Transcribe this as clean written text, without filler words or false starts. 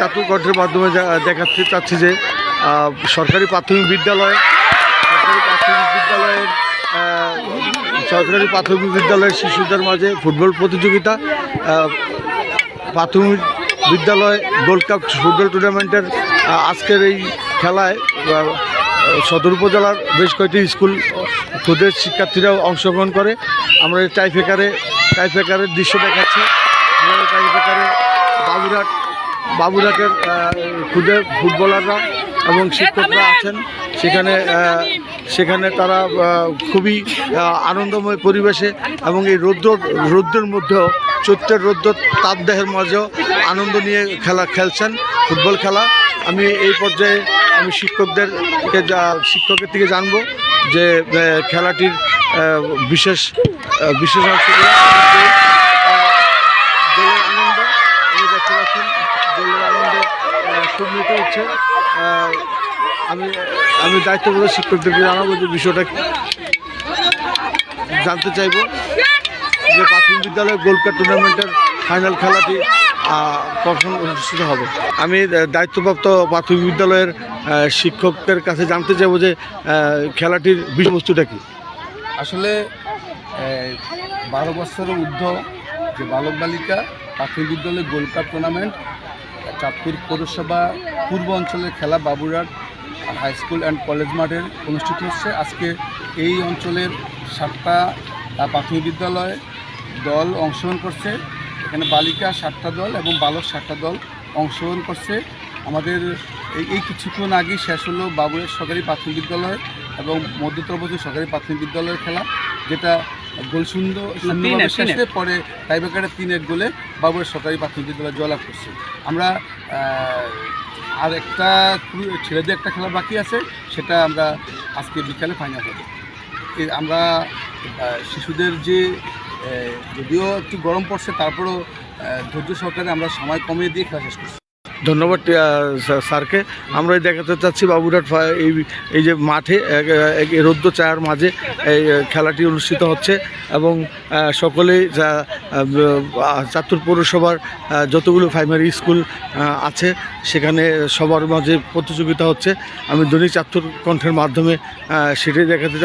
চাতুর্কণ্ঠের মাধ্যমে দেখাতে চাচ্ছি যে সরকারি প্রাথমিক বিদ্যালয়ের শিশুদের মাঝে ফুটবল প্রতিযোগিতা, প্রাথমিক বিদ্যালয় গোল্ড কাপ ফুটবল টুর্নামেন্টের আজকের এই খেলায় সদর উপজেলার বেশ কয়েকটি স্কুল খুদের শিক্ষার্থীরাও অংশগ্রহণ করে। আমরা টাইফেকারের দৃশ্য দেখাচ্ছি। টাইফেকারে বাবুরহাটের খুদে ফুটবলাররা এবং শিক্ষকরা আছেন সেখানে তারা খুবই আনন্দময় পরিবেশে এবং এই রৌদ্রের মধ্যেও চৈত্রের রৌদ্র তাপদাহের মাঝেও আনন্দ নিয়ে খেলছেন ফুটবল খেলা। আমি এই পর্যায়ে শিক্ষকের থেকে জানবো যে খেলাটির বিশেষ অংশগুলো। দলের আনন্দ আপনি দেখতে পাচ্ছেন, দলের আনন্দে খুব মেতে উঠছে। আমি দায়িত্ববোধ শিক্ষকদেরকে জানাবো যে বিষয়টা জানতে চাইব যে প্রাথমিক বিদ্যালয় গোল্ড কাপ টুর্নামেন্টের ফাইনাল খেলাটি কখন অনুষ্ঠিত হবে। আমি দায়িত্বপ্রাপ্ত প্রাথমিক বিদ্যালয়ের শিক্ষকদের কাছে জানতে চাইব যে খেলাটির বিষয়বস্তুটা কি। আসলে 12 বছরের ঊর্ধ্ব যে বালক বালিকা প্রাথমিক বিদ্যালয় গোল্ড কাপ টুর্নামেন্ট চাঁদপুর পৌরসভা পূর্ব অঞ্চলের খেলা Baburhat high school and college মাঠের অনুষ্ঠিত হচ্ছে। আজকে এই অঞ্চলের 7টা প্রাথমিক বিদ্যালয় দল অংশগ্রহণ করছে। এখানে বালিকা 7টা দল এবং বালক 7টা দল অংশগ্রহণ করছে। আমাদের এই কিছুক্ষণ আগেই শেষ হলো বাবুরহাট সরকারি প্রাথমিক বিদ্যালয় এবং মধ্যতর সরকারি প্রাথমিক বিদ্যালয়ের খেলা, যেটা গোল শূন্য শেষে পরে টাইব্রেকারে 3-1 গোলে বাবুরহাট সরকারি প্রাথমিক বিদ্যালয় জয়লাভ করছে। আমরা আর একটা ছেলেদের একটা খেলা বাকি আছে, সেটা আমরা আজকে বিকালে ফাইনাল হবে। আমরা শিশুদের যে যদিও একটু গরম পড়ছে তারপরেও ধৈর্য সহকারে আমরা সময় কমিয়ে দিয়ে খেলা শেষ করছি। ধন্যবাদ স্যারকে। আমরা দেখাতে চাচ্ছি বাবুরহাট এই যে মাঠে রৌদ্র ছায়ার মাঝে এই খেলাটি অনুষ্ঠিত হচ্ছে এবং সকলেই চাঁদপুর পৌরসভার যতগুলো প্রাইমারি স্কুল আছে সেখানে সবার মাঝে প্রতিযোগিতা হচ্ছে। আমি দৈনিক চাঁদপুর কণ্ঠের মাধ্যমে সেটাই দেখাতে